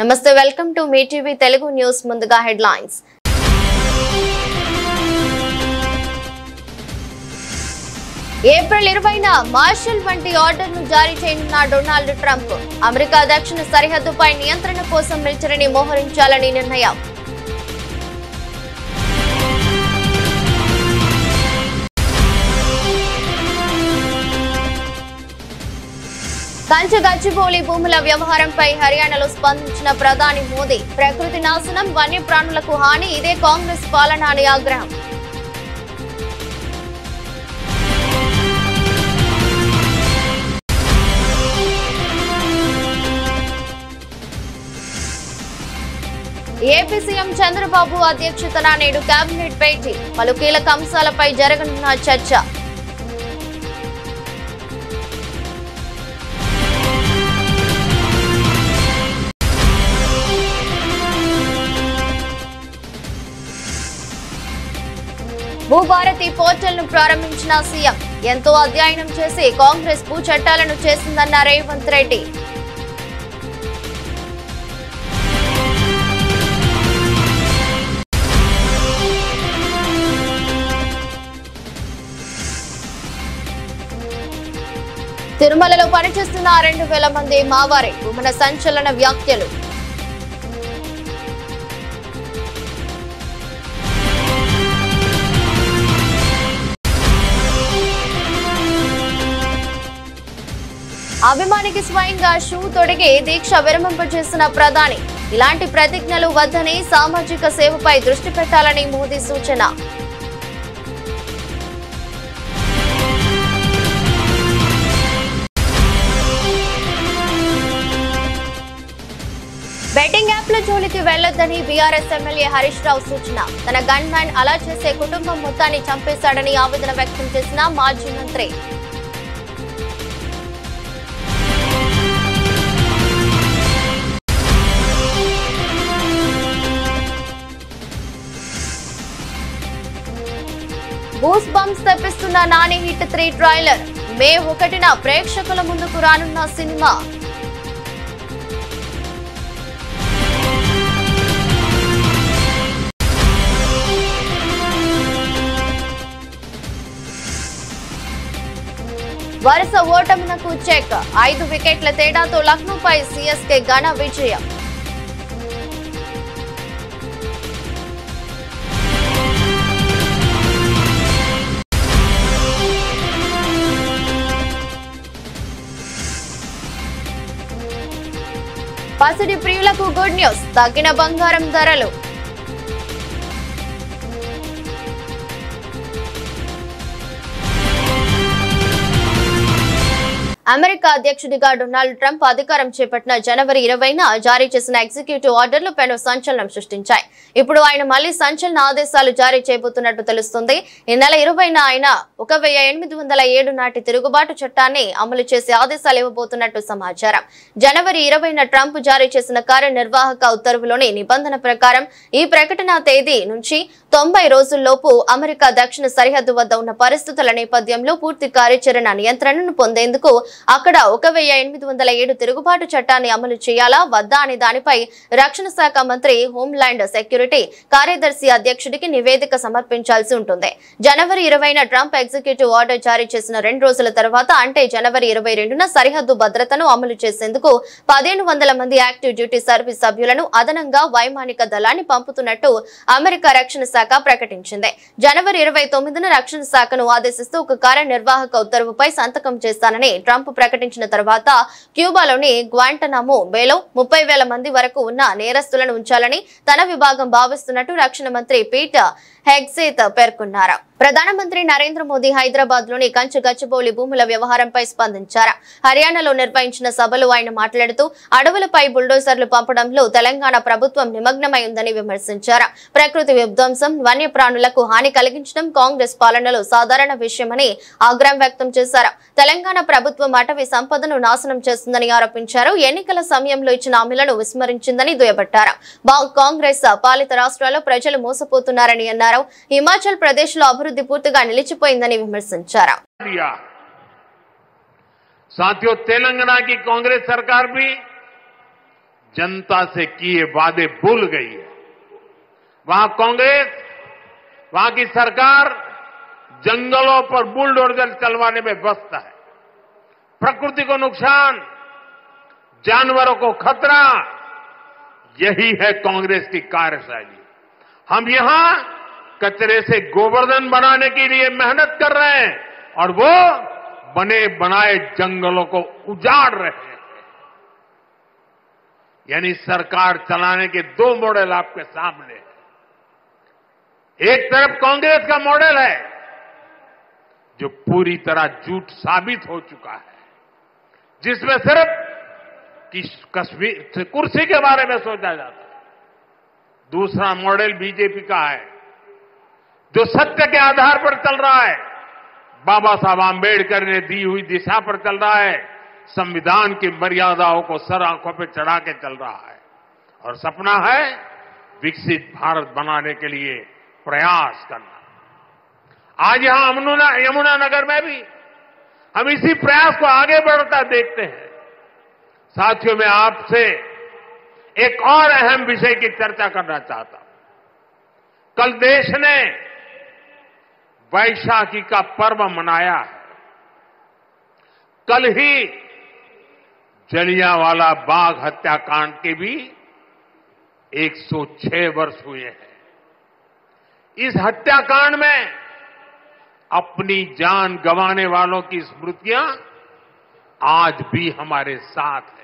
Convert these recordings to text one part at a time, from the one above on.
నమస్తే welcome to me TV Telugu news ముందుగా headlines April 20న martial వంటి ఆర్డర్ను జారీ చేయనున్న డొనాల్డ్ ట్రంప్ అమెరికా దక్షిణ సరిహద్దుపై నియంత్రణ కోసం మిలిటరీని మోహరించాలని నిర్ణయం గచ్చిబౌలి భూముల వ్యవహారంపై హర్యానాలో స్పందించిన ప్రధాని మోదీ ప్రకృతి నాశనం వన్యప్రాణులకు హాని ఇదే కాంగ్రెస్ పాలన అని ఆగ్రహం ఏపీ సీఎం చంద్రబాబు అధ్యక్షతన నేడు కేబినెట్ భేటీ పలు కీలక అంశాలపై జరగనున్న చర్చ భూభారతి పోర్టల్ ను ప్రారంభించిన సీఎం ఎంతో అధ్యయనం చేసి కాంగ్రెస్ భూ చట్టాలను చేసిందన్న రేవంత్ రెడ్డి తిరుమలలో పనిచేస్తున్న 2000 మంది మావారే భూమన సంచలన వ్యాఖ్యలు అభిమానికి స్వయంగా షూ తొడిగి దీక్ష విరమింపజేసిన ప్రధాని ఇలాంటి ప్రతిజ్ఞలు వద్దని సామాజిక సేవపై దృష్టి పెట్టాలని మోదీ సూచన బెట్టింగ్ యాప్ల జోలికి వెళ్లొద్దని బీఆర్ఎస్ ఎమ్మెల్యే హరీష్ రావు సూచన తన గన్ మ్యాన్ అలా చేసే కుటుంబం మొత్తాన్ని చంపేశాడని ఆవేదన వ్యక్తం చేసిన మాజీ మంత్రి గూస్ బంప్స్ తెప్పిస్తున్న నాని హిట్ 3 ట్రైలర్ మే 1న ప్రేక్షకుల ముందుకు రానున్న సినిమా వరుస ఓటమునకు చెక్ 5 వికెట్ల తేడాతో లక్నోపై సిఎస్కే ఘన విజయం పసిడి ప్రియులకు గుడ్ న్యూస్ తగ్గిన బంగారం ధరలు అమెరికా అధ్యక్షుడిగా డొనాల్డ్ ట్రంప్ అధికారం చేపట్టిన జనవరి 20న జారీ చేసిన ఎగ్జిక్యూటివ్ ఆర్డర్లు పెను సంచలనం సృష్టించాయి. ఇప్పుడు ఆయన మళ్లీ సంచలన ఆదేశాలు జారీ చేయబోతున్నట్టు తెలుస్తుంది. ఈ నెల 20న ఆయన 1807 నాటి తిరుగుబాటు చట్టాన్ని అమలు చేసే ఆదేశాలు ఇవ్వబోతున్నట్టు సమాచారం. జనవరి 20న ట్రంప్ జారీ చేసిన కార్యనిర్వాహక ఉత్తర్వులోని నిబంధన ప్రకారం ఈ ప్రకటన తేదీ నుంచి 90 రోజుల్లోపు అమెరికా దక్షిణ సరిహద్దు వద్ద ఉన్న పరిస్థితుల నేపథ్యంలో పూర్తి కార్యాచరణ నియంత్రణను పొందేందుకు అక్కడ 1807 తిరుగుబాటు చట్టాన్ని అమలు చేయాలా వద్దా అనే దానిపై రక్షణ శాఖ మంత్రి హోంల్యాండ్ సెక్యూరిటీ కార్యదర్శి అధ్యక్షుడికి నివేదిక సమర్పించాల్సి ఉంటుంది. జనవరి 20న ట్రంప్ ఎగ్జిక్యూటివ్ ఆర్డర్ జారీ చేసిన 2 రోజుల తర్వాత అంటే జనవరి 22న సరిహద్దు భద్రతను అమలు చేసేందుకు 1500 మంది యాక్టివ్ డ్యూటీ సర్వీస్ సభ్యులను అదనంగా వైమానిక దళాన్ని పంపుతున్నట్టు అమెరికా రక్షణ శాఖ ప్రకటించింది. జనవరి 29న రక్షణ శాఖను ఆదేశిస్తూ ఒక కార్యనిర్వాహక ఉత్తర్వుపై సంతకం చేస్తానని ట్రంప్ ప్రకటించిన తర్వాత క్యూబాలోని గ్వాంటనామో బేలో 30,000 మంది వరకు ఉన్న నేరస్తులను ఉంచాలని తన విభాగం భావిస్తున్నట్టు రక్షణ మంత్రి పీట్ హెగ్సేత్ పేర్కొన్నారు. ప్రధానమంత్రి నరేంద్ర మోదీ హైదరాబాద్ లోని గచ్చిబౌలి భూముల వ్యవహారంపై స్పందించారు. హర్యానాలో నిర్వహించిన సభలో ఆయన మాట్లాడుతూ అడవులపై బుల్డోజర్లు పంపడంలో తెలంగాణ ప్రభుత్వం నిమగ్నమై ఉందని విమర్శించారు. ప్రకృతి విధ్వంసం వన్యప్రాణులకు హాని కలిగించడం కాంగ్రెస్ పాలనలో సాధారణ విషయమని ఆగ్రహం వ్యక్తం చేశారు. తెలంగాణ ప్రభుత్వం అటవీ సంపదను నాశనం చేస్తుందని ఆరోపించారు. ఎన్నికల సమయంలో ఇచ్చిన హామీలను విస్మరించిందని దుయ్యబట్టారు. కాంగ్రెస్ పాలిత రాష్ట్రాల్లో ప్రజలు మోసపోతున్నారని అన్నారు. హిమాచల్ ప్రదేశ్ లో అభివృద్ధి పూర్తిగా నిలిచిపోయిందని విమర్శించారు. साथियों, तेलंगाना की कांग्रेस सरकार भी जनता से किए वादे भूल गई है। वहां कांग्रेस, वहां की सरकार जंगलों पर बुलडोजर चलवाने में व्यस्त है। प्रकृति को नुकसान, जानवरों को खतरा, यही है कांग्रेस की कार्यशैली। हम यहां कचरे से गोवर्धन बनाने के लिए मेहनत कर रहे हैं और वो बने बनाए जंगलों को उजाड़ रहे हैं। यानी सरकार चलाने के दो मॉडल आपके सामने हैं। एक तरफ कांग्रेस का मॉडल है जो पूरी तरह झूठ साबित हो चुका है, जिसमें सिर्फ कश्मीर कुर्सी के बारे में सोचा जाता है। दूसरा मॉडल बीजेपी का है जो सत्य के आधार पर चल रहा है, बाबा साहब आंबेडकर ने दी हुई दिशा पर चल रहा है, संविधान की मर्यादाओं को सर आंखों पर चढ़ा के चल रहा है और सपना है विकसित भारत बनाने के लिए प्रयास करना। आज यहां यमुनानगर में भी हम इसी प्रयास को आगे बढ़ता देखते हैं। साथियों, मैं आपसे एक और अहम विषय की चर्चा करना चाहता हूं। कल देश ने वैशाखी का पर्व मनाया है। कल ही जलियांवाला बाग हत्याकांड के भी 106 वर्ष हुए हैं। इस हत्याकांड में अपनी जान गंवाने वालों की स्मृतियां आज भी हमारे साथ है।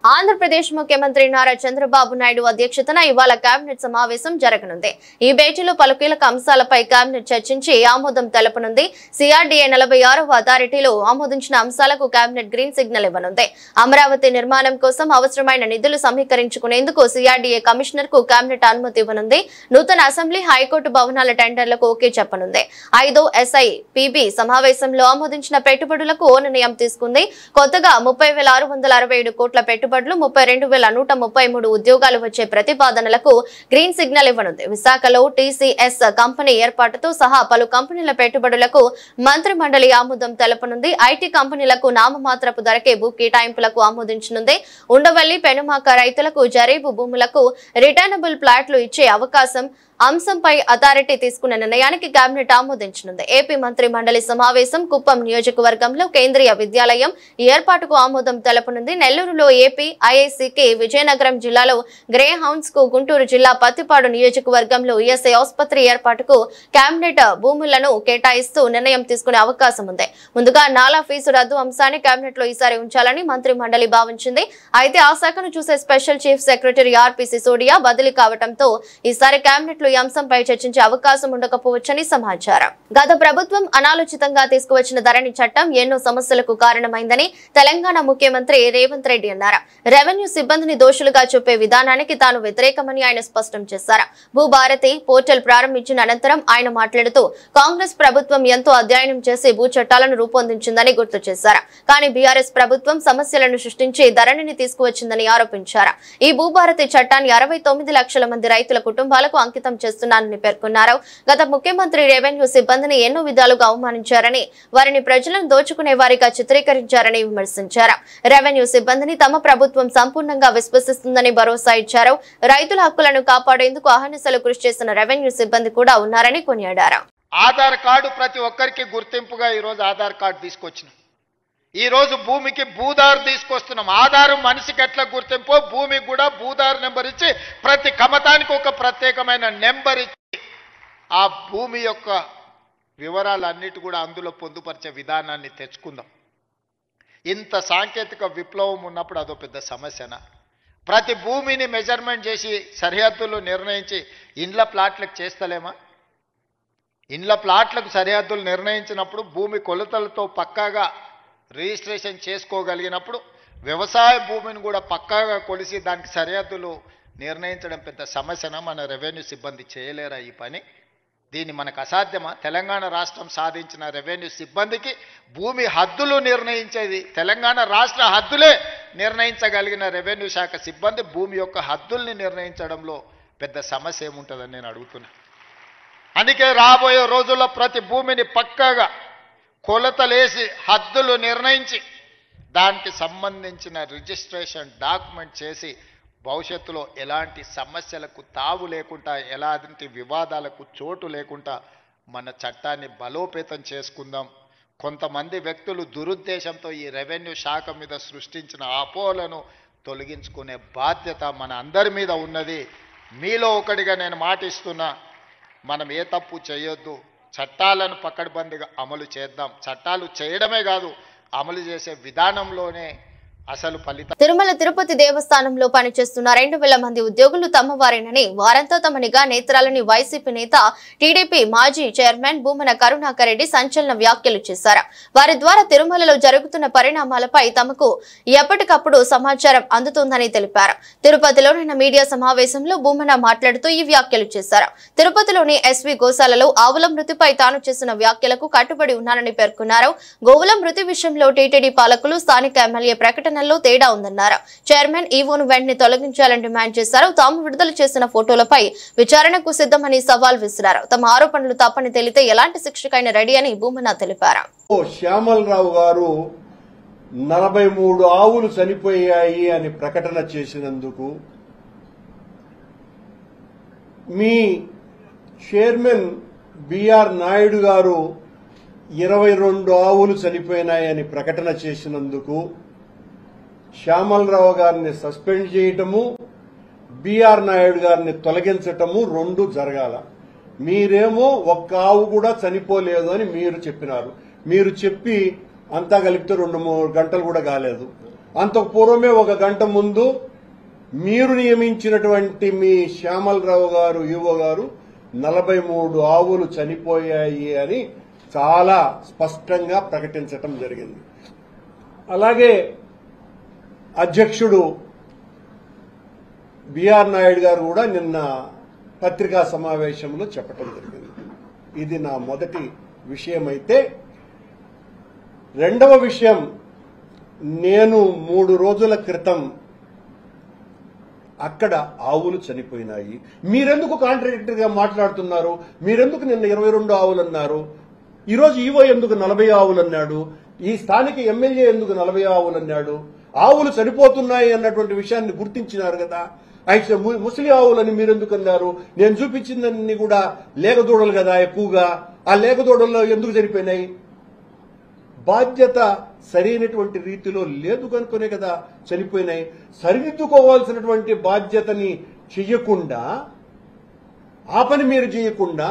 ఆంధ్రప్రదేశ్ ముఖ్యమంత్రి నారా చంద్రబాబు నాయుడు అధ్యక్షతన ఇవాళ కేబినెట్ సమావేశం జరగనుంది. ఈ భేటీలో పలు కీలక అంశాలపై కేబినెట్ చర్చించి ఆమోదం తెలపనుంది. సిఆర్డీఏ 46వ అథారిటీలో ఆమోదించిన అంశాలకు కేబినెట్ గ్రీన్ సిగ్నల్ ఇవ్వనుంది. అమరావతి నిర్మాణం కోసం అవసరమైన నిధులు సమీకరించుకునేందుకు సిఆర్డీఏ కమిషనర్ కు కేబినెట్ అనుమతి ఇవ్వనుంది. నూతన అసెంబ్లీ, హైకోర్టు భవనాల టెండర్లకు ఓకే చెప్పనుంది. 5వ SIPB సమావేశంలో ఆమోదించిన పెట్టుబడులకు ఓ నిర్ణయం తీసుకుంది. కొత్తగా 30,667 కోట్ల పెట్టుబడులు, 32,133 ఉద్యోగాలు వచ్చే ప్రతిపాదనలకు గ్రీన్ సిగ్నల్ ఇవ్వనుంది. విశాఖలో TCS కంపెనీ ఏర్పాటుతో సహా పలు కంపెనీల పెట్టుబడులకు మంత్రి మండలి ఆమోదం తెలపనుంది. ఐటీ కంపెనీలకు నామమాత్రపు ధరకే భూ కేటాయింపులకు ఆమోదించనుంది. ఉండవల్లి, పెనుమాక రైతులకు జరీబు భూములకు రిటర్నబుల్ ప్లాట్లు ఇచ్చే అవకాశం అంశంపై అథారిటీ తీసుకున్న నిర్ణయానికి కేబినెట్ ఆమోదించనుంది. ఏపీ మంత్రి మండలి సమావేశం కుప్పం నియోజకవర్గంలో కేంద్రీయ విద్యాలయం ఏర్పాటుకు ఆమోదం తెలపనుంది. నెల్లూరులో ఏపీ IICకి, విజయనగరం జిల్లాలో గ్రే హౌండ్స్ కు, గుంటూరు జిల్లా పత్తిపాడు నియోజకవర్గంలో ESI ఆసుపత్రి ఏర్పాటుకు కేబినెట్ భూములను కేటాయిస్తూ నిర్ణయం తీసుకునే అవకాశం ఉంది. ముందుగా నాలా ఫీజు రద్దు అంశాన్ని కేబినెట్ లో ఈసారి ఉంచాలని మంత్రి మండలి భావించింది. అయితే ఆ శాఖను చూసే special chief secretary RP Sisodia బదిలీ కావడంతో ఈసారి కేబినెట్ లో ఈ అంశంపై చర్చించే అవకాశం ఉండకపోవచ్చని సమాచారం. గత ప్రభుత్వం అనాలోచితంగా తీసుకువచ్చిన ధరణి చట్టం ఎన్నో సమస్యలకు కారణమైందని తెలంగాణ ముఖ్యమంత్రి రేవంత్ రెడ్డి అన్నారు. రెవెన్యూ సిబ్బందిని దోషులుగా చూపే విధానానికి తాను వ్యతిరేకమని ఆయన స్పష్టం చేశారు. భూభారతి పోర్టల్ ప్రారంభించిన అనంతరం ఆయన మాట్లాడుతూ కాంగ్రెస్ ప్రభుత్వం ఎంతో అధ్యయనం చేసి భూ చట్టాలను రూపొందించిందని గుర్తు చేశారు. కానీ బీఆర్ఎస్ ప్రభుత్వం సమస్యలను సృష్టించి ధరణిని తీసుకువచ్చిందని ఆరోపించారు. ఈ భూభారతి చట్టాన్ని 69 లక్షల మంది రైతుల కుటుంబాలకు అంకితం చేస్తున్నానని పేర్కొన్నారు. గత ముఖ్యమంత్రి రెవెన్యూ సిబ్బందిని ఎన్నో విధాలుగా అవమానించారని, వారిని ప్రజలను దోచుకునే వారిగా చిత్రీకరించారని విమర్శించారు. రెవెన్యూ సిబ్బందిని తమ ప్రభుత్వం సంపూర్ణంగా విశ్వసిస్తుందని భరోసా ఇచ్చారు. రైతుల హక్కులను కాపాడేందుకు అహర్నిశలు కృషి చేసిన రెవెన్యూ సిబ్బంది కూడా ఉన్నారని కొనియాడారు. ఆధార్ కార్డు ప్రతి ఒక్కరికి గుర్తింపుగా ఈ రోజు ఆధార్ కార్డు తీసుకొచ్చినాం. ఈ రోజు భూమికి భూదారు తీసుకొస్తున్నాం. ఆధారు మనిషికి ఎట్లా గుర్తింపో భూమికి కూడా భూదారు నెంబర్ ఇచ్చి ప్రతి కమతానికి ఒక ప్రత్యేకమైన నెంబర్ ఇచ్చి ఆ భూమి యొక్క వివరాలన్నిటి కూడా అందులో పొందుపరిచే విధానాన్ని తెచ్చుకుందాం. ఇంత సాంకేతిక విప్లవం ఉన్నప్పుడు అదో పెద్ద సమస్యనా? ప్రతి భూమిని మెజర్మెంట్ చేసి సరిహద్దులు నిర్ణయించి ఇండ్ల ప్లాట్లకు చేస్తలేమా? ఇండ్ల ప్లాట్లకు సరిహద్దులు నిర్ణయించినప్పుడు భూమి కొలతలతో పక్కాగా రిజిస్ట్రేషన్ చేసుకోగలిగినప్పుడు వ్యవసాయ భూమిని కూడా పక్కాగా కొలిసి దానికి సరిహద్దులు నిర్ణయించడం పెద్ద సమస్యన? మన రెవెన్యూ సిబ్బంది చేయలేరా ఈ పని? దీన్ని మనకు అసాధ్యమా? తెలంగాణ రాష్ట్రం సాధించిన రెవెన్యూ సిబ్బందికి భూమి హద్దులు నిర్ణయించేది తెలంగాణ రాష్ట్ర హద్దులే నిర్ణయించగలిగిన రెవెన్యూ శాఖ సిబ్బంది భూమి యొక్క హద్దుల్ని నిర్ణయించడంలో పెద్ద సమస్య ఏముంటుందని నేను అడుగుతున్నా. అందుకే రాబోయే రోజుల్లో ప్రతి భూమిని పక్కాగా కొలతలేసి హద్దులు నిర్ణయించి దానికి సంబంధించిన రిజిస్ట్రేషన్ డాక్యుమెంట్ చేసి భవిష్యత్తులో ఎలాంటి సమస్యలకు తావు లేకుండా, ఎలాంటి వివాదాలకు చోటు లేకుండా మన చట్టాన్ని బలోపేతం చేసుకుందాం. కొంతమంది వ్యక్తులు దురుద్దేశంతో ఈ రెవెన్యూ శాఖ మీద సృష్టించిన అపోహలను తొలగించుకునే బాధ్యత మన అందరి మీద ఉన్నది. మీలో ఒకటిగా నేను మాటిస్తున్నా, మనం ఏ తప్పు చేయొద్దు, చట్టాలను పకడ్బందీగా అమలు చేద్దాం. చట్టాలు చేయడమే కాదు, అమలు చేసే విధానంలోనే అసలు ఫలితం. తిరుమల తిరుపతి దేవస్థానంలో పనిచేస్తున్న 2000 మంది ఉద్యోగులు తమ వారేనని, వారంతా తమ నిఘా నేత్రాలని వైసీపీ నేత టీడీపీ మాజీ చైర్మన్ భూమన కరుణాకర్ రెడ్డి సంచలన వ్యాఖ్యలు చేశారు. వారి ద్వారా తిరుమలలో జరుగుతున్న పరిణామాలపై తమకు ఎప్పటికప్పుడు సమాచారం అందుతుందని తెలిపారు. తిరుపతిలో నిన్న మీడియా సమావేశంలో భూమన మాట్లాడుతూ ఈ వ్యాఖ్యలు చేశారు. తిరుపతిలోని ఎస్వి గోశాలలో ఆవుల మృతిపై తాను చేసిన వ్యాఖ్యలకు కట్టుబడి ఉన్నానని పేర్కొన్నారు. గోవుల మృతి విషయంలో టీటీడీ పాలకులు, స్థానిక ఎమ్మెల్యే ప్రకటనలో తేడా ఉందన్నారు. చైర్మన్ ఈవోను వెంటనే తొలగించాలని డిమాండ్ చేశారు. తాము విడుదల చేసిన ఫోటోలపై విచారణకు సిద్ధమని సవాల్ విసిరారు. తమ ఆరోపణలు తప్పని తెలితే ఎలాంటి శిక్షకైనా రెడీ అని భూమన తెలిపారు. శ్యామలరావు గారు 43 ఆవులు చనిపోయాయి అని ప్రకటన చేసినందుకు మీ చైర్మన్ బిఆర్ నాయుడు గారు 22 ఆవులు చనిపోయినాయని ప్రకటన చేసినందుకు శ్యామలరావు గారిని సస్పెండ్ చేయటము, బిఆర్ నాయుడు గారిని తొలగించటము రెండు జరగాల. మీరేమో ఒక్క ఆవు కూడా చనిపోలేదు అని మీరు చెప్పినారు. మీరు చెప్పి అంతా కలిపితే 2-3 గంటలు కూడా కాలేదు. అంతకు పూర్వమే 1 గంట ముందు మీరు నియమించినటువంటి మీ శ్యామలరావు గారు, ఈవో గారు 43 ఆవులు చనిపోయాయి అని చాలా స్పష్టంగా ప్రకటించటం జరిగింది. అలాగే అధ్యక్షుడు బిఆర్ నాయుడు గారు కూడా నిన్న పత్రికా సమావేశంలో చెప్పటం జరిగింది. ఇది నా మొదటి విషయం. అయితే రెండవ విషయం, నేను 3 రోజుల క్రితం అక్కడ ఆవులు చనిపోయినాయి. మీరెందుకు కాంట్రాడిక్టరీగా మాట్లాడుతున్నారు? మీరెందుకు నిన్న 22 ఆవులు అన్నారు? ఈరోజు ఈవో ఎందుకు 40 ఆవులు అన్నాడు? ఈ స్థానిక ఎమ్మెల్యే ఎందుకు 40 ఆవులు అన్నాడు? ఆవులు చనిపోతున్నాయి అన్నటువంటి విషయాన్ని గుర్తించినారు కదా. అయితే ముసలి ఆవులని మీరెందుకు అన్నారు? నేను చూపించిందన్నీ కూడా లేగదూడలు కదా ఎక్కువగా. ఆ లేగదూడల్లో ఎందుకు చనిపోయినాయి? బాధ్యత సరైనటువంటి రీతిలో లేదు కనుకొనే కదా చనిపోయినాయి. సరిదిద్దుకోవాల్సినటువంటి బాధ్యతని చెయ్యకుండా, ఆ పని మీరు చేయకుండా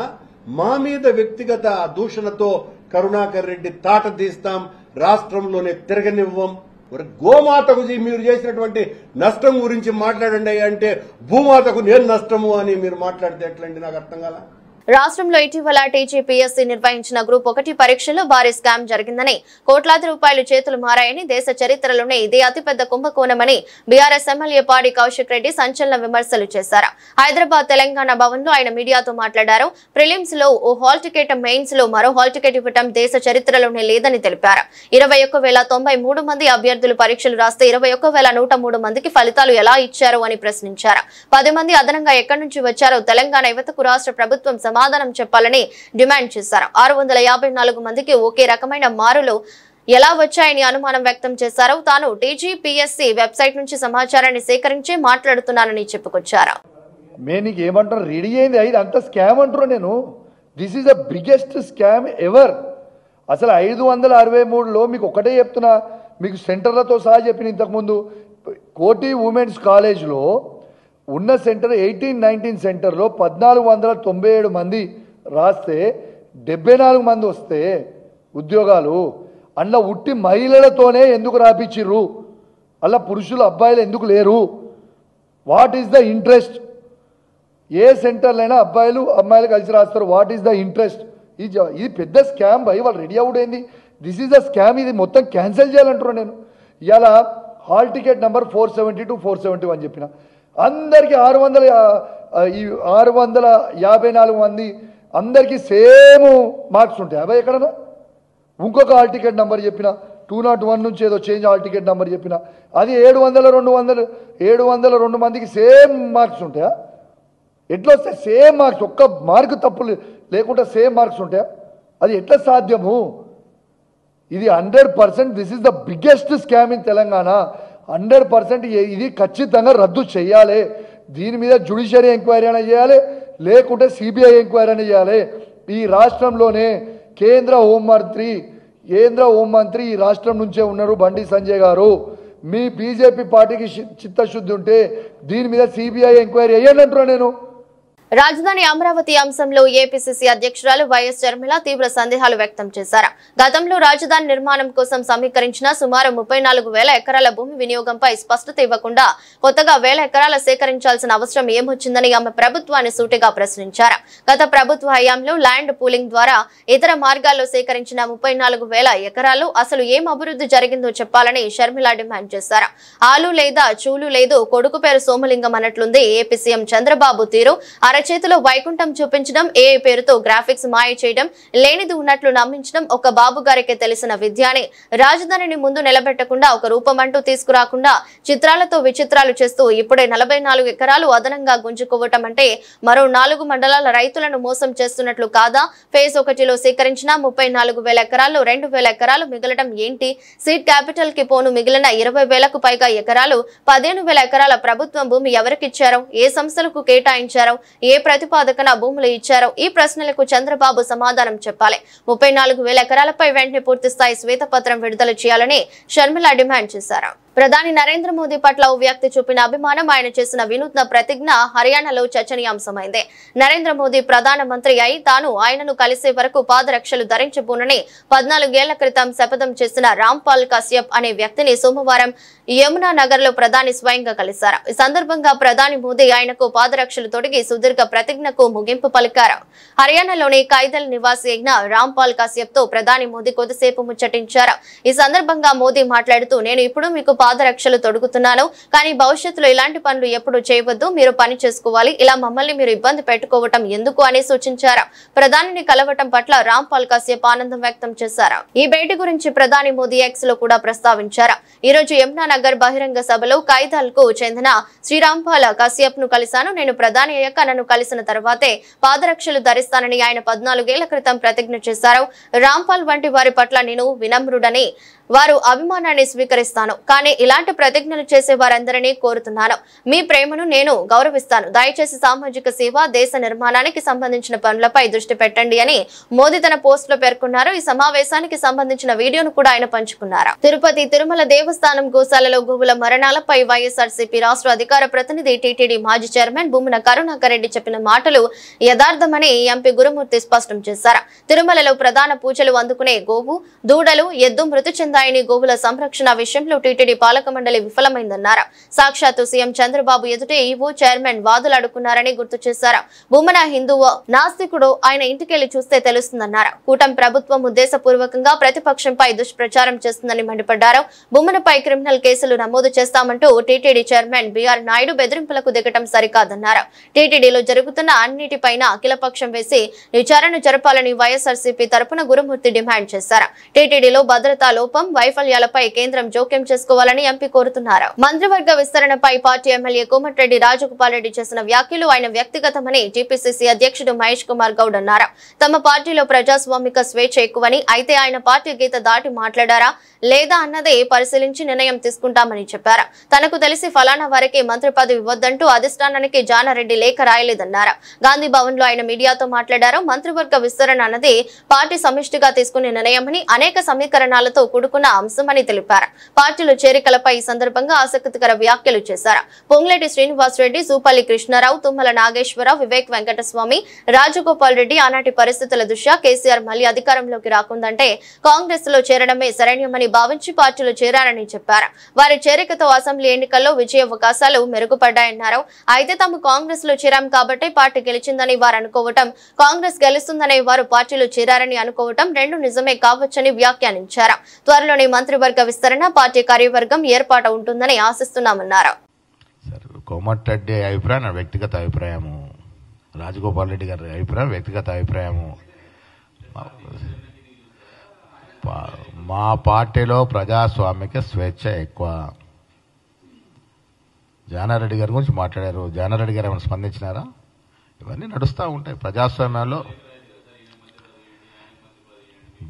మా మీద వ్యక్తిగత దూషణతో కరుణాకర్ రెడ్డి తాట తీస్తాం, రాష్ట్రంలోనే తిరగనివ్వం. గోమాతకు మీరు చేసినటువంటి నష్టం గురించి మాట్లాడండి అంటే భూమాతకు నేను నష్టము అని మీరు మాట్లాడితే ఎట్లండి? నాకు అర్థం కాల. రాష్ట్రంలో ఇటీవల టీజీపీఎస్సీ నిర్వహించిన గ్రూప్ 1 పరీక్షలో భారీ స్కామ్ జరిగిందని, కోట్లాది రూపాయలు చేతులు మారాయని, దేశ చరిత్రలోనే ఇదే అతిపెద్ద కుంభకోణమని బీఆర్ఎస్ ఎమ్మెల్యే పాడి కౌశిక్ రెడ్డి సంచలన విమర్శలు చేశారు. హైదరాబాద్ తెలంగాణ భవన్ లో ఆయన మీడియాతో మాట్లాడారు. ప్రిలిమ్స్ లో ఓ హాల్ టికెట్, మెయిన్స్ లో మరో హాల్ టికెట్ ఇవ్వటం దేశ చరిత్రలోనే లేదని తెలిపారు. 21,093 మంది అభ్యర్థులు పరీక్షలు రాస్తే 21,103 మందికి ఫలితాలు ఎలా ఇచ్చారు అని ప్రశ్నించారు. 10 మంది అదనంగా ఎక్కడి నుంచి వచ్చారో తెలంగాణ యువతకు రాష్ట్ర ప్రభుత్వం సమాధానం చెప్పాలని డిమాండ్ చేశారు. 654 మందికి ఒకే రకమైన మారులు ఎలా వచ్చాయని అనుమానం వ్యక్తం చేశారు. తాను టీజీపీఎస్సీ వెబ్సైట్ నుంచి సమాచారాన్ని సేకరించి మాట్లాడుతున్నానని చెప్పుకొచ్చారు. నీకు ఏమంటారు? రెడీ అయింది ఇది అంత స్కామ్ అంటారు. నేను this is the biggest scam ever. అసలు 563లో మీకు ఒకటే చెప్తున్నా, మీకు సెంటర్లతో సహా చెప్పిన ఇంతకుముందు. కోటి ఉమెన్స్ కాలేజ్లో ఉన్న సెంటర్ 18-19 సెంటర్లో 1497 మంది రాస్తే 74 మంది వస్తే ఉద్యోగాలు అందులో ఉట్టి మహిళలతోనే ఎందుకు రాపించిర్రు? అలా పురుషులు అబ్బాయిలు ఎందుకు లేరు? What is the interest? ఏ సెంటర్లైనా అబ్బాయిలు అమ్మాయిలు కలిసి రాస్తారు. What is the interest? ఇది పెద్ద స్కామ్ భయ్. వాళ్ళు రెడీ అవుడైంది. This is the scam. ఇది మొత్తం క్యాన్సిల్ చేయాలంటారు. నేను ఇలా హాల్ టికెట్ నెంబర్ 470 to 471 చెప్పిన అందరికీ 654 మంది అందరికీ సేమ్ మార్క్స్ ఉంటాయి. అబ్బాయి ఎక్కడన్నా ఇంకొక హాల్ టికెట్ నెంబర్ చెప్పిన 201 నుంచి ఏదో చేంజ్ హాల్ టికెట్ నెంబర్ చెప్పిన అది 702 మందికి సేమ్ మార్క్స్ ఉంటాయా? ఎట్లా వస్తాయి సేమ్ మార్క్స్? ఒక్క మార్కు తప్పు లేకుండా సేమ్ మార్క్స్ ఉంటాయా? అది ఎట్లా సాధ్యము? ఇది 100% this is the biggest scam in Telangana. 100% ఇది ఖచ్చితంగా రద్దు చేయాలి. దీని మీద జ్యుడిషియరీ ఎంక్వైరీ అయినా చేయాలి, లేకుంటే సిబిఐ ఎంక్వైరీ అయినా చేయాలి. ఈ రాష్ట్రంలోనే కేంద్ర హోంమంత్రి ఈ రాష్ట్రం నుంచే ఉన్నారు బండి సంజయ్ గారు. మీ బీజేపీ పార్టీకి చిత్తశుద్ధి ఉంటే దీని మీద సిబిఐ ఎంక్వైరీ అయ్యండి అంటున్నా నేను. రాజధాని అమరావతి అంశంలో ఏపీసీసీ అధ్యక్షురాలు వైఎస్ షర్మిల తీవ్ర సందేహాలు వ్యక్తం చేశారు. గతంలో రాజధాని నిర్మాణం కోసం సమీకరించిన సుమారు 34,000 ఎకరాల భూమి వినియోగంపై స్పష్టత ఇవ్వకుండా కొత్తగా 1,000 ఎకరాల సేకరించాల్సిన అవసరం ఏమొచ్చిందని ఆమె ప్రభుత్వాన్ని సూటిగా ప్రశ్నించారు. గత ప్రభుత్వ హయాంలో ల్యాండ్ పూలింగ్ ద్వారా ఇతర మార్గాల్లో సేకరించిన 34,000 ఎకరాలు అసలు ఏం అభివృద్ధి జరిగిందో చెప్పాలని షర్మిల డిమాండ్ చేశారు. ఆలు లేదా చూలు లేదు, కొడుకు పేరు సోమలింగం అన్నట్లుంది ఏపీ సీఎం చంద్రబాబు తీరు. చేతిలో వైకుంఠం చూపించడం, ఏ పేరుతో గ్రాఫిక్స్ మాయ చేయడం, లేనిది ఉన్నట్లు నమ్మించడం ఒక బాబు గారికే తెలిసిన విద్యాని రాజధానిని ముందు నిలబెట్టకుండా ఒక రూపమంటూ తీసుకురాకుండా చిత్రాలతో విచిత్రాలు చేస్తూ ఇప్పుడే 44 ఎకరాలు అదనంగా గుంజుకోవటం అంటే మరో 4 మండలాల రైతులను మోసం చేస్తున్నట్లు కాదా? ఫేజ్ 1లో సేకరించిన 34,000 ఎకరాల్లో 2,000 ఎకరాలు మిగలడం ఏంటి? సీడ్ క్యాపిటల్ కి పోను మిగిలిన 20,000కు పైగా ఎకరాలు 15,000 ఎకరాల ప్రభుత్వం భూమి ఎవరికిచ్చారో, ఏ సంస్థలకు కేటాయించారో, ఏ ప్రతిపాదకన భూములు ఇచ్చారో ఈ ప్రశ్నలకు చంద్రబాబు సమాధానం చెప్పాలి. 34,000 ఎకరాలపై వెంటనే పూర్తిస్థాయి శ్వేతపత్రం విడుదల చేయాలని షర్మిల డిమాండ్ చేశారు. ప్రధాని నరేంద్ర మోదీ పట్ల ఓ వ్యక్తి చూపిన అభిమానం, ఆయన చేసిన వినూత్న ప్రతిజ్ఞ హర్యానాలో చర్చనీయాంశమైంది. నరేంద్ర మోదీ ప్రధానమంత్రి అయి తాను ఆయనను కలిసే వరకు పాదరక్షలు ధరించబోనని 14 ఏళ్ల క్రితం శపథం చేసిన రాంపాల్ కశ్యప్ అనే వ్యక్తిని సోమవారం యమునా నగర్ లో ప్రధాని స్వయంగా కలిశారు. ఈ సందర్భంగా ప్రధాని మోదీ ఆయనకు పాదరక్షలు తొడిగి సుదీర్ఘ ప్రతిజ్ఞకు ముగింపు పలికారు. హర్యానాలోని కైదల్ నివాసి అయిన రాంపాల్ కశ్యప్ తో ప్రధాని మోదీ కొద్దిసేపు ముచ్చటించారు. ఈ సందర్భంగా మోదీ మాట్లాడుతూ, నేను ఇప్పుడు మీకు పాదరక్షలు తొడుగుతున్నాను, కానీ భవిష్యత్తులో ఇలాంటి పనులు ఎప్పుడు చేయవద్దు, మీరు పని చేసుకోవాలి, ఇలా మమ్మల్ని మీరు ఇబ్బంది పెట్టుకోవటం ఎందుకు అని సూచించారు. ప్రధానిని కలవటం పట్ల రాంపాల్ కశ్యప్ ఆనందం వ్యక్తం చేశారు. ఈ భేటీ గురించి ప్రధాని మోదీ ఎక్స్ లో కూడా ప్రస్తావించారు. ఈ రోజు యమునా నగర్ బహిరంగ సభలో కైదల్ కు చెందిన శ్రీరాంపాల్ కశ్యప్ ను కలిశాను. నేను ప్రధాని అయ్యాక నన్ను కలిసిన తర్వాతే పాదరక్షలు ధరిస్తానని ఆయన 14 ఏళ్ల క్రితం ప్రతిజ్ఞ చేశారు. రాంపాల్ వంటి వారి పట్ల నేను వినమ్రుడని, వారు అభిమానాన్ని స్వీకరిస్తాను, కానీ ఇలాంటి ప్రతిజ్ఞలు చేసే వారందరినీ కోరుతున్నాను. మీ ప్రేమను నేను గౌరవిస్తాను. దయచేసి సామాజిక సేవ, దేశ నిర్మాణానికి సంబంధించిన పనులపై దృష్టి పెట్టండి అని మోదీ తన పోస్ట్ లో పేర్కొన్నారు. ఈ సమావేశానికి సంబంధించిన వీడియోను కూడా ఆయన పంచుకున్నారు. తిరుపతి తిరుమల దేవస్థానం గోశాలలో గోవుల మరణాలపై వైఎస్ఆర్సీపీ రాష్ట్ర అధికార ప్రతినిధి టీటీడీ మాజీ చైర్మన్ భూమన కరుణాకర్ రెడ్డి చెప్పిన మాటలు యథార్థమని ఎంపీ గురుమూర్తి స్పష్టం చేశారు. తిరుమలలో ప్రధాన పూజలు అందుకునే గోవు, దూడలు, ఎద్దు మృతి చెందాయని, గోవుల సంరక్షణ విషయంలో టీటీడీ పాలక మండలి విఫలమైందన్నారు. సాక్షాత్తు సీఎం చంద్రబాబు ఎదుటే ఈవో చైర్మన్ వాదులాడుకున్నారని గుర్తు చేశారు. భూమన హిందువో నాస్తికుడో ఆయన ఇంటికెళ్లి చూస్తే తెలుస్తుందన్నారు. కూటమి ప్రభుత్వం ఉద్దేశపూర్వకంగా ప్రతిపక్షంపై దుష్ప్రచారం చేస్తుందని మండిపడ్డారు. భూమనపై క్రిమినల్ కేసులు నమోదు చేస్తామంటూ టీటీడీ చైర్మన్ బీఆర్ నాయుడు బెదిరింపులకు దిగటం సరికాదన్నారు. టీటీడీలో జరుగుతున్న అన్నిటిపైన అఖిలపక్షం వేసి విచారణ జరపాలని వైఎస్ఆర్సీపీ తరపున గురుమూర్తి డిమాండ్ చేశారు. టీటీడీలో భద్రతా లోపం, వైఫల్యాలపై కేంద్రం జోక్యం చేసుకోవాలని ఎంపీ కోరుతున్నారు. మంత్రివర్గ విస్తరణపై పార్టీ ఎమ్మెల్యే కోమటిరెడ్డి రాజగోపాల్ రెడ్డి చేసిన వ్యాఖ్యలు ఆయన వ్యక్తిగతమని టీపీసీసీ అధ్యక్షుడు మహేష్ కుమార్ గౌడ్ అన్నారు. తమ పార్టీలో ప్రజాస్వామిక స్వేచ్ఛ ఎక్కువని, అయితే ఆయన పార్టీ గీత దాటి మాట్లాడారా లేదా అన్నదే పరిశీలించి నిర్ణయం తీసుకుంటామని చెప్పారు. తనకు తెలిసి ఫలానా వారికి మంత్రి పదవి ఇవ్వద్దంటూ అధిష్టానానికి జానారెడ్డి లేఖ రాయలేదన్నారు. గాంధీ భవన్ లో ఆయన మీడియాతో మాట్లాడారు. మంత్రివర్గ విస్తరణ అన్నది పార్టీ సమిష్టిగా తీసుకునే నిర్ణయమని, అనేక సమీకరణాలతో కూడుకున్న అంశమని తెలిపారు. పార్టీలో చేరికలపై ఈ సందర్భంగా ఆసక్తికర వ్యాఖ్యలు చేశారు. పొంగులేటి శ్రీనివాస్ రెడ్డి, సూపల్లి కృష్ణారావు, తుమ్మల నాగేశ్వరరావు, వివేక్ వెంకటస్వామి, రాజగోపాల్ రెడ్డి ఆనాటి పరిస్థితుల దృష్ట్యా కేసీఆర్ మళ్లీ అధికారంలోకి రాకుందంటే కాంగ్రెస్ లో చేరడమే శరణ్యమని భావించి పార్టీలో చేరారని చెప్పారు. వారి చేరికతో అసెంబ్లీ ఎన్నికల్లో విజయ అవకాశాలు మెరుగుపడ్డాయన్నారు. అయితే తాము కాంగ్రెస్ లో చేరాం కాబట్టి పార్టీ గెలిచిందని వారు అనుకోవటం, కాంగ్రెస్ గెలుస్తుందనే వారు పార్టీలో చేరారని అనుకోవటం రెండు నిజమే కావచ్చని వ్యాఖ్యానించారు. త్వరలోనే మంత్రివర్గ విస్తరణ, పార్టీ కార్యవర్గం ఏర్పాటు ఉంటుందని ఆశిస్తున్నామన్నారు. కోమటిరెడ్డి అభిప్రాయం నా వ్యక్తిగత అభిప్రాయము, రాజగోపాల్ రెడ్డి గారి అభిప్రాయం వ్యక్తిగత అభిప్రాయము. మా పార్టీలో ప్రజాస్వామిక స్వేచ్ఛ ఎక్కువ. జానారెడ్డి గారి గురించి మాట్లాడారు. జానారెడ్డి గారు ఏమైనా స్పందించినారా? ఇవన్నీ నడుస్తూ ఉంటాయి ప్రజాస్వామ్యంలో.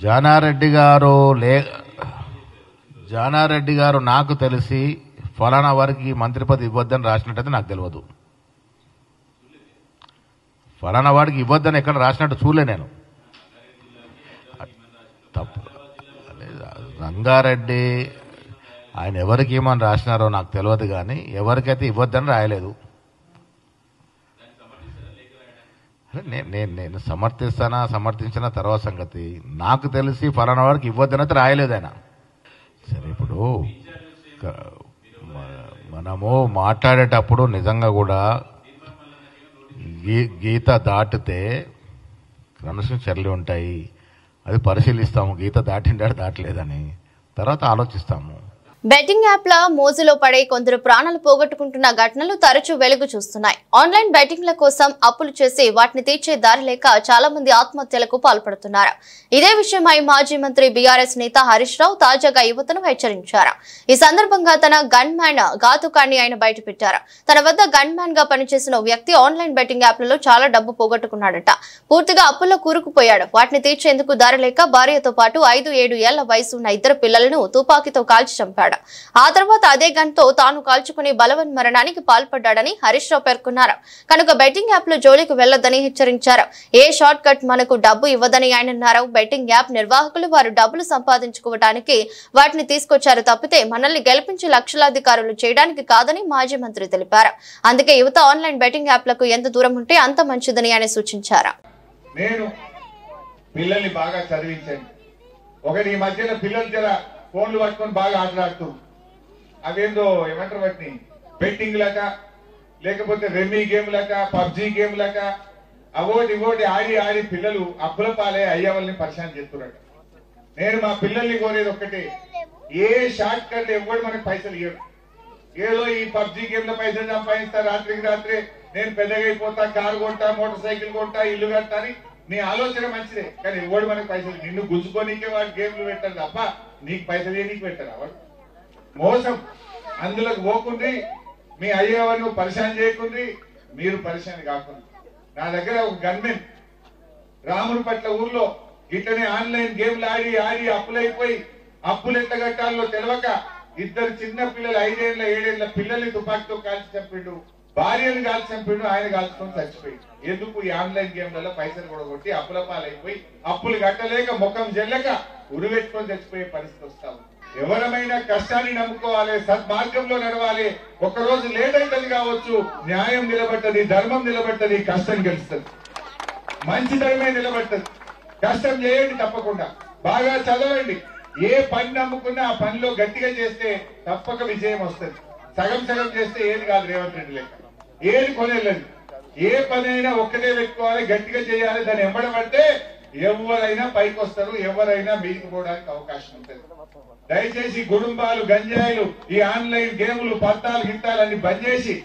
జానారెడ్డి గారు నాకు తెలిసి ఫలానా వారికి మంత్రి పదవి ఇవ్వద్దని రాసినట్టయితే నాకు తెలియదు. ఫలానా వాడికి ఇవ్వద్దని ఎక్కడ రాసినట్టు చూడలే నేను. తప్పు రంగారెడ్డి ఆయన ఎవరికి ఏమని రాసినారో నాకు తెలియదు, కానీ ఎవరికైతే ఇవ్వద్దని రాయలేదు. నేను సమర్థించిన తర్వాత సంగతి. నాకు తెలిసి ఫలానా వాడికి ఇవ్వద్దని అయితే రాయలేదు ఆయన. సరే, ఇప్పుడు మనము మాట్లాడేటప్పుడు నిజంగా కూడా గీత దాటితే క్రమశిక్షణ చర్యలు ఉంటాయి. అది పరిశీలిస్తాము, గీత దాటిండా దాటలేదని, తర్వాత ఆలోచిస్తాము. బెట్టింగ్ యాప్ల మోజులో పడే కొందరు ప్రాణాలు పోగొట్టుకుంటున్న ఘటనలు తరచూ వెలుగు చూస్తున్నాయి. ఆన్లైన్ బెట్టింగ్ల కోసం అప్పులు చేసి వాటిని తీర్చే దారి లేక చాలా మంది ఆత్మహత్యలకు పాల్పడుతున్నారు. ఇదే విషయమై మాజీ మంత్రి బీఆర్ఎస్ నేత హరీష్ రావు తాజాగా యువతను హెచ్చరించారు. ఈ సందర్భంగా తన గన్ మ్యాన్ ఘాతుకాన్ని ఆయన బయటపెట్టారు. తన వద్ద గన్ మ్యాన్ గా పనిచేసిన వ్యక్తి ఆన్లైన్ బెట్టింగ్ యాప్లలో చాలా డబ్బు పోగొట్టుకున్నాడట. పూర్తిగా అప్పుల్లో కూరుకుపోయాడు. వాటిని తీర్చేందుకు దారి లేక భార్యతో పాటు 5-7 ఏళ్ల వయసు ఉన్న 2 పిల్లలను తుపాకీతో కాల్చి చంపాడు. ఆ తర్వాత అదే గన్తో తాను కాల్చుకుని బలవన్ మరణానికి పాల్పడ్డాడని హరీష్ రావు పేర్కొన్నారు. కనుక బెట్టింగ్ యాప్ లో జోలికి వెళ్లొద్దని హెచ్చరించారు. ఏ షార్ట్ కట్ మనకు డబ్బు ఇవ్వదని ఆయన అన్నారు. బెట్టింగ్ యాప్ నిర్వాహకులు వారు డబ్బులు సంపాదించుకోవడానికి వాటిని తీసుకొచ్చారు తప్పితే మనల్ని గెలిపించి లక్షలాధికారులు చేయడానికి కాదని మాజీ మంత్రి తెలిపారు. అందుకే యువత ఆన్లైన్ బెట్టింగ్ యాప్లకు ఎంత దూరం ఉంటే అంత మంచిదని ఆయన సూచించారు. నేను పిల్లల్ని బాగా చదివించండి. ఒకటి ఈ మధ్యన పిల్లలు జర ఫోన్లు పట్టుకొని బాగా ఆటలాడుతూ అవేందో ఏమంటారు వాటిని బెట్టింగ్ లక, లేకపోతే రెమ్మీ గేమ్ లక, పబ్జీ గేమ్ లక, అవోటి ఇవోటి ఆడి పిల్లలు అప్పుల పాలే అయ్యే వాళ్ళని పరిశాన్ చేస్తున్నట్టు. నేను మా పిల్లల్ని కోరేది ఒక్కటే, ఏ షార్ట్ కట్ ఎవరు మనకు పైసలు ఇవ్వరు. ఏదో ఈ పబ్జీ గేమ్ లో పైసలు సంపాదిస్తా, రాత్రికి రాత్రే నేను పెద్దగా అయిపోతా, కారు కొంటా, మోటార్ సైకిల్ కొంటా, ఇల్లు కడతా అని నీ ఆలోచన మంచిదే. కానీ ఎవడు మనకు పైసలు, నిన్ను గుంజుకోనికే వాడు గేమ్లు పెట్టారు తప్ప నీకు పైసలు నీకు పెట్టారు. వాడు మోసం. అందులోకి పోకుండ్రి, మీ అయ్యేవాళ్ళు పరిశాన్ చేయకుండ్రి, మీరు పరిశాన్ కాకుండా. నా దగ్గర ఒక గన్మెన్ రాముని పట్ల ఊర్లో ఇట్లనే ఆన్లైన్ గేమ్లు ఆడి అప్పులైపోయి అప్పులు ఎంత కట్టాలో తెలియక 2 చిన్న పిల్లలు 5 ఏళ్ల 7 ఏళ్ల పిల్లల్ని తుపాకీతో కాల్చి చంపిండు, భార్యను కాల్చి చంపిండు, ఆయన కాల్చుకొని చచ్చిపోయింది. ఎందుకు? ఈ ఆన్లైన్ గేమ్లలో పైసలు కూడా కొట్టి అప్పుల పాలైపోయి అప్పులు కట్టలేక ముఖం జల్లక ఉరివెట్టుకొని చచ్చిపోయే పరిస్థితి వస్తాము. ఎవరమైనా కష్టాన్ని నమ్ముకోవాలి, సద్మార్గంలో నడవాలి. ఒకరోజు లేట్ అవుతుంది కావచ్చు, న్యాయం నిలబెట్టది, ధర్మం నిలబెట్టది, కష్టం గెలుస్తుంది. మంచి ధర్మే నిలబెట్టదు. కష్టం చేయండి, తప్పకుండా బాగా చదవండి. ఏ పని నమ్ముకున్నా ఆ పనిలో గట్టిగా చేస్తే తప్పక విజయం వస్తుంది. సగం చేస్తే ఏది కాదు. రేవంత్ రెడ్డి లెక్క ఏది కొనేలేదు. ఏ పని అయినా ఒక్కటే పెట్టుకోవాలి, గట్టిగా చేయాలి. దాన్ని ఎంబడబడితే ఎవరైనా పైకి వస్తారు, ఎవరైనా మీదికి పోవడానికి అవకాశం ఉంటుంది. దయచేసి కుటుంబాలు, గంజాయిలు, ఈ ఆన్లైన్ గేములు, పత్తాలు, గిత్తాలన్నీ బంద్ చేసి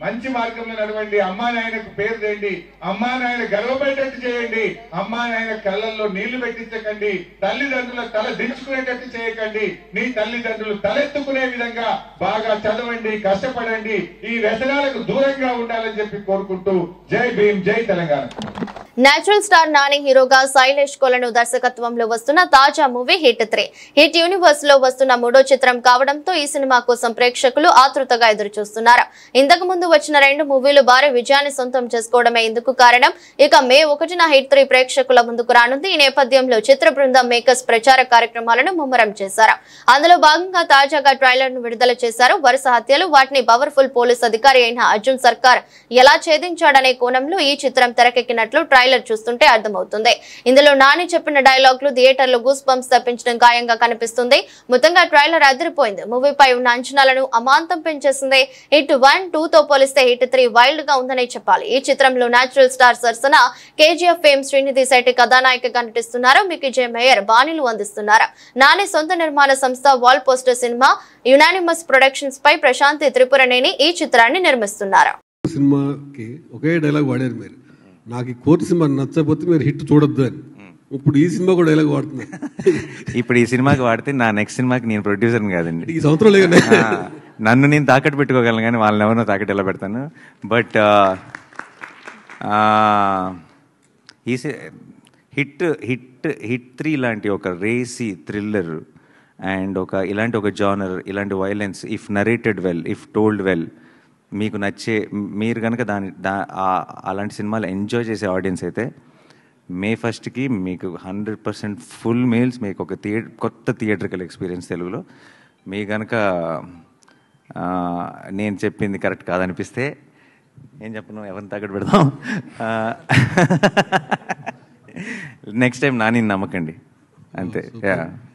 మంచి మార్గంలో నడవండి. అమ్మా నాయనకు పేరు తేండి, అమ్మా నాయన గర్వపడేటట్టు చేయండి, అమ్మా నాయన కళ్ళల్లో నీళ్లు పెట్టించకండి, తల్లిదండ్రుల తల దించుకునేటట్టు చేయకండి. మీ తల్లిదండ్రులు తలెత్తుకునే విధంగా బాగా చదవండి, కష్టపడండి, ఈ వ్యసనాలకు దూరంగా ఉండాలని చెప్పి కోరుకుంటూ జై భీమ్, జై తెలంగాణ. నేచురల్ స్టార్ నాని హీరోగా శైలేష్ కొలను దర్శకత్వంలో వస్తున్న తాజా మూవీ హిట్ 3 హిట్ యూనివర్స్ లో వస్తున్న 3వ చిత్రం కావడంతో ఈ సినిమా కోసం ప్రేక్షకులు ఆతృతగా ఎదురుచూస్తున్నారు. ఇంతకు ముందు వచ్చిన 2 మూవీలు భారీ విజయాన్ని సొంతం చేసుకోవడమే ఇందుకు కారణం. ఇక మే 1న హిట్ 3 ప్రేక్షకుల ముందుకు రానుంది. ఈ నేపథ్యంలో చిత్ర బృందం మేకర్స్ ప్రచార కార్యక్రమాలను ముమ్మరం చేశారు. అందులో భాగంగా తాజాగా ట్రైలర్ ను విడుదల చేశారు. వరుస హత్యలు, వాటిని పవర్ఫుల్ పోలీస్ అధికారి అయిన అర్జున్ సర్కార్ ఎలా ఛేదించాడనే కోణంలో ఈ చిత్రం తెరకెక్కినట్లు ట్రైలర్ చూస్తుంటే అర్థమవుతుంది. ఇందులో నాని చెప్పిన డైలాగులు థియేటర్లో గూస్ బంప్స్ తెప్పించడం ఖాయంగా కనిపిస్తుంది. మొత్తంగా ట్రైలర్ అదిరిపోయింది. మూవీపై ఉన్న అంచనాలను అమాంతం పెంచేసింది. హిట్ 1, 2తో పోలిస్తే హిట్ 3 వైల్డ్ గా ఉందనే చెప్పాలి. ఈ చిత్రంలో నేచురల్ స్టార్ సరసన కేజీఎఫ్ ఫేమ్ శ్రీనిధి శెట్టి కథానాయికగా నటిస్తున్నారు. మికీ జే మేయర్ బాణీలు అందిస్తున్నారు. నాని సొంత నిర్మాణ సంస్థ వాల్ పోస్టర్ సినిమా యునానిమస్ ప్రొడక్షన్స్ పై ప్రశాంతి త్రిపురనేని ఈ చిత్రాన్ని నిర్మిస్తున్నారు. సినిమాకి ఒకే డైలాగ్ వాడారు మీరు, నాకు ఈ కోర్టు సినిమా నచ్చకపోతే మీరు హిట్ చూడొద్దు అని. ఇప్పుడు ఈ సినిమా కూడా డైలాగ్ వాడుతున్నా. ఇప్పుడు ఈ సినిమాకి వాడితే నా నెక్స్ట్ సినిమాకి నేను ప్రొడ్యూసర్ని కాదండి. ఈ సంవత్సరం నన్ను నేను తాకట్టు పెట్టుకోగలను, కానీ వాళ్ళని ఎవరినో తాకట్టు ఎలా పెడతాను. బట్ ఈ హిట్ 3 లాంటి ఒక రేసీ థ్రిల్లర్ అండ్ ఇలాంటి ఒక జానర్, ఇలాంటి violence if narrated well, if told well, మీకు నచ్చే, మీరు కనుక అలాంటి సినిమాలు ఎంజాయ్ చేసే ఆడియన్స్ అయితే May 1st మీకు 100% ఫుల్ మీల్స్, మీకు ఒక కొత్త థియేట్రికల్ ఎక్స్పీరియన్స్ తెలుగులో. మీ కనుక నేను చెప్పింది కరెక్ట్ కాదనిపిస్తే ఏం చెప్పను, ఎవరిని తాకట్టు పెడదాం. నెక్స్ట్ టైం నాని నమ్మకండి, అంతే,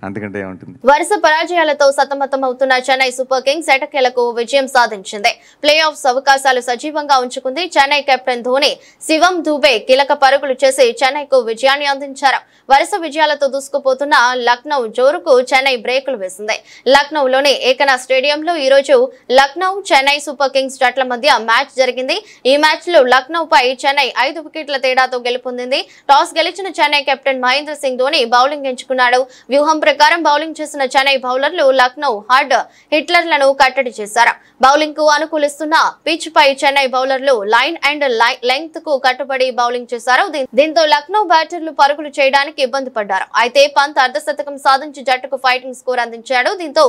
అంతకంటే ఏముంటుంది. వరుస పరాజయాలతో సతమతం అవుతున్న చెన్నై సూపర్ కింగ్స్ ఎటకేలకు విజయం సాధించింది. ప్లే ఆఫ్స్ అవకాశాలు సజీవంగా ఉంచుకుంది. చెన్నై కెప్టెన్ ధోని, శివం దూబే కీలక పరుగులు చేసి చెన్నైకు విజయాన్ని అందించారు. వరుస విజయాలతో దూసుకుపోతున్న లక్నో జోరుకు చెన్నై బ్రేకులు వేసింది. లక్నోలోని ఏకనా స్టేడియంలో ఈ రోజు లక్నో చెన్నై సూపర్ కింగ్స్ జట్ల మధ్య మ్యాచ్ జరిగింది. ఈ మ్యాచ్ లో లక్నోపై చెన్నై 5 వికెట్ల తేడాతో గెలుపొందింది. టాస్ గెలిచిన చెన్నై కెప్టెన్ మహేంద్ర సింగ్ ధోని బౌలింగ్ ఎంచుకున్నాడు. వ్యూహం ప్రకారం బౌలింగ్ చేసిన చెన్నై బౌలర్లు లక్నో హార్డ్ హిట్లర్లను కట్టడి చేశారు. బౌలింగ్ కు అనుకూలిస్తున్న పిచ్ పై చెన్నై బౌలర్లు లైన్ అండ్ లెంగ్త్ కు కట్టుబడి బౌలింగ్ చేశారు. దీంతో లక్నో బ్యాటర్లు పరుగులు చేయడానికి ఇబ్బంది పడ్డారు. అయితే పంత్ అర్ధశతకం సాధించి జట్టుకు ఫైటింగ్ స్కోర్ అందించాడు. దీంతో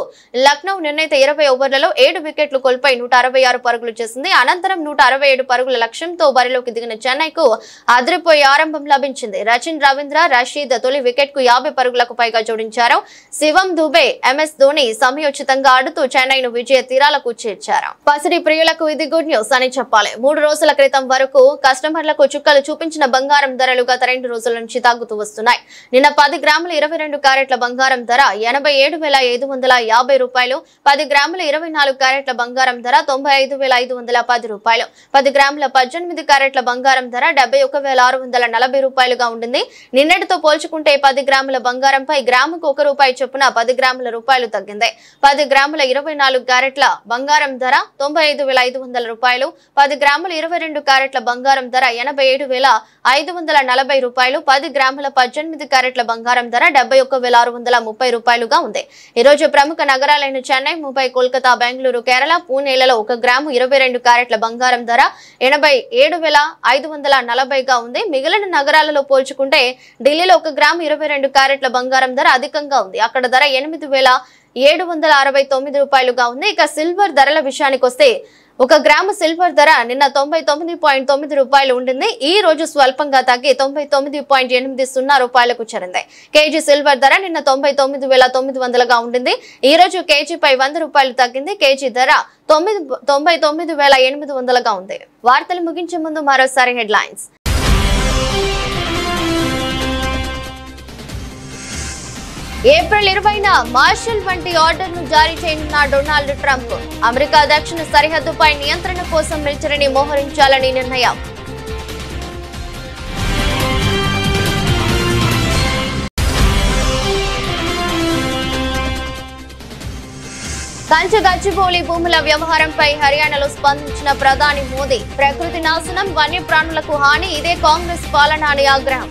లక్నో నిర్ణీత 20 ఓవర్లలో 7 వికెట్లు కోల్పోయి 166 పరుగులు చేసింది. అనంతరం 167 పరుగుల లక్ష్యంతో బరిలోకి దిగిన చెన్నైకు అదిరిపోయే ఆరంభం లభించింది. రచిన్ రవీంద్ర, రషీద్ తొలి వికెట్ కు 50 పరుగులకు పైగా జోడించారు. శివం దూబే, MS ధోని సమయోచితంగా ఆడుతూ చెన్నైను విజయ తీరాలకు చేర్చారు. పసిడి ప్రియులకు ఇది గుడ్ న్యూస్ అని చెప్పాలి. 3 రోజుల క్రితం వరకు కస్టమర్లకు చుక్కలు చూపించిన బంగారం ధరలు గత 2 రోజుల నుంచి తగ్గుతూ వస్తున్నాయి. నిన్న 10 గ్రాముల 22 క్యారెట్ల బంగారం ధర 87,550 రూపాయలు, 10 గ్రాముల 24 క్యారెట్ల బంగారం ధర 95,510 రూపాయలు, 10 గ్రాముల 18 క్యారెట్ల బంగారం ధర 71,640 రూపాయలుగా ఉండింది. నిన్నటితో పోల్చుకుంటే 10 గ్రాముల బంగారంపై గ్రాముకు 1 రూపాయి చొప్పున 10 గ్రాముల రూపాయలు తగ్గింది. 10 గ్రాముల 24 క్యారెట్ల బంగారం ధర 95,500 రూపాయలు, 10 గ్రాముల 22 క్యారెట్ల బంగారం ధర 87,540 రూపాయలు, 10 గ్రాముల 18 క్యారెట్ల బంగారం ధర 71,630 రూపాయలుగా ఉంది. ఈ రోజు ప్రముఖ నగరాలైన చెన్నై, ముంబై, కోల్కతా, బెంగళూరు, కేరళ, పూణేలలో 1 గ్రాము 22 క్యారెట్ల బంగారం ధర 87,540గా ఉంది. మిగిలిన నగరాలలో పోల్చుకుంటే ఢిల్లీలో 1 గ్రాము 22 క్యారెట్ల బంగారం ధర అధికంగా ఉంది. అక్కడ ధర 8,769 రూపాయలుగా ఉంది. ఇక సిల్వర్ ధరల విషయానికి వస్తే 1 గ్రాము సిల్వర్ ధర నిన్న 99.9 రూపాయలు ఉండింది. ఈ రోజు స్వల్పంగా తగ్గి 99.80 రూపాయలకు చేరింది. కేజీ సిల్వర్ ధర నిన్న 99,900గా ఉండింది. ఈ రోజు కేజీపై 100 రూపాయలు తగ్గింది. కేజీ ధర 99,800గా ఉంది. వార్తలు ముగించే ముందు మరోసారి హెడ్లైన్స్. ఏప్రిల్ 20న మార్షల్ వంటి ఆర్డర్ను జారీ చేయనున్న డొనాల్డ్ ట్రంప్. అమెరికా దక్షిణ సరిహద్దుపై నియంత్రణ కోసం మిలిటరీని మోహరించాలని నిర్ణయం. కంచె గచ్చిబౌలి భూముల వ్యవహారంపై హర్యానాలో స్పందించిన ప్రధాని మోదీ. ప్రకృతి నాశనం, వన్యప్రాణులకు హాని, ఇదే కాంగ్రెస్ పాలన అని ఆగ్రహం.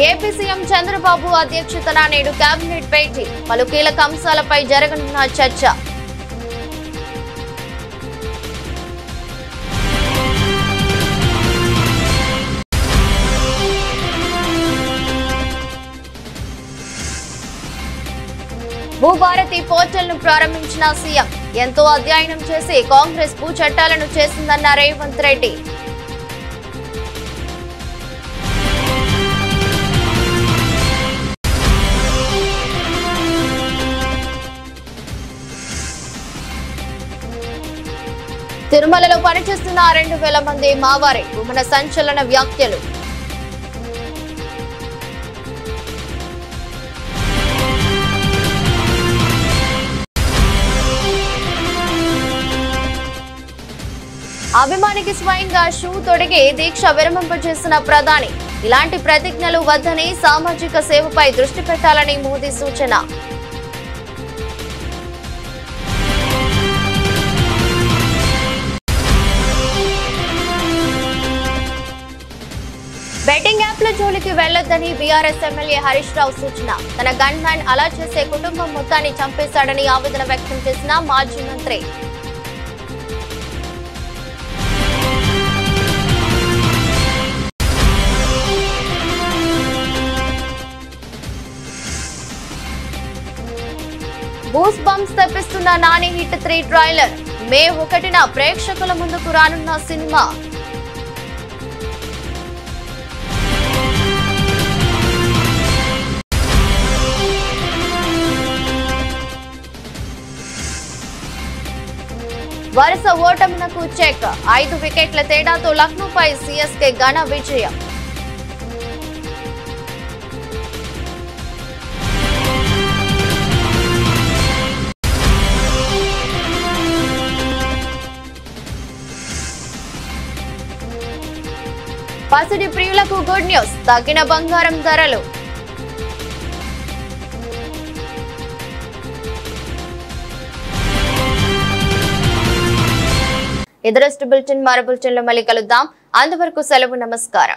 ఏపీ సీఎం చంద్రబాబు అధ్యక్షతన నేడు కేబినెట్ భేటీ. పలు కీలక అంశాలపై జరగనున్న చర్చ. భూభారతి పోర్టల్ ను ప్రారంభించిన సీఎం. ఎంతో అధ్యయనం చేసి కాంగ్రెస్ భూ చట్టాలను చేసిందన్న రేవంత్ రెడ్డి. తిరుమలలో పనిచేస్తున్న 2,000 మంది మావారే. భూమన సంచలన వ్యాఖ్యలు. అభిమానికి స్వయంగా షూ తొడిగి దీక్ష విరమింపజేసిన ప్రధాని. ఇలాంటి ప్రతిజ్ఞలు వద్దని, సామాజిక సేవపై దృష్టి పెట్టాలని మోదీ సూచన. బెట్టింగ్ యాప్ల జోలికి వెళ్లొద్దని బీఆర్ఎస్ ఎమ్మెల్యే హరీష్ రావు సూచన. తన గన్ మ్యాన్ అలా చేసే కుటుంబం మొత్తాన్ని చంపేశాడని ఆవేదన వ్యక్తం చేసిన మాజీ మంత్రి. గూస్ బంప్స్ తెప్పిస్తున్న నాని హిట్ 3 ట్రైలర్. మే 1న ప్రేక్షకుల ముందుకు రానున్న సినిమా. వరుస ఓటమునకు చెక్. 5 వికెట్ల తేడాతో లక్నోపై సిఎస్కే ఘన విజయం. పసిడి ప్రియులకు గుడ్ న్యూస్. తగ్గిన బంగారం ధరలు. ఇదరస్ట్ బులెటిన్ మరో బులెటిన్లో మళ్ళీ కలుద్దాం. అంతవరకు సెలవు. నమస్కారం.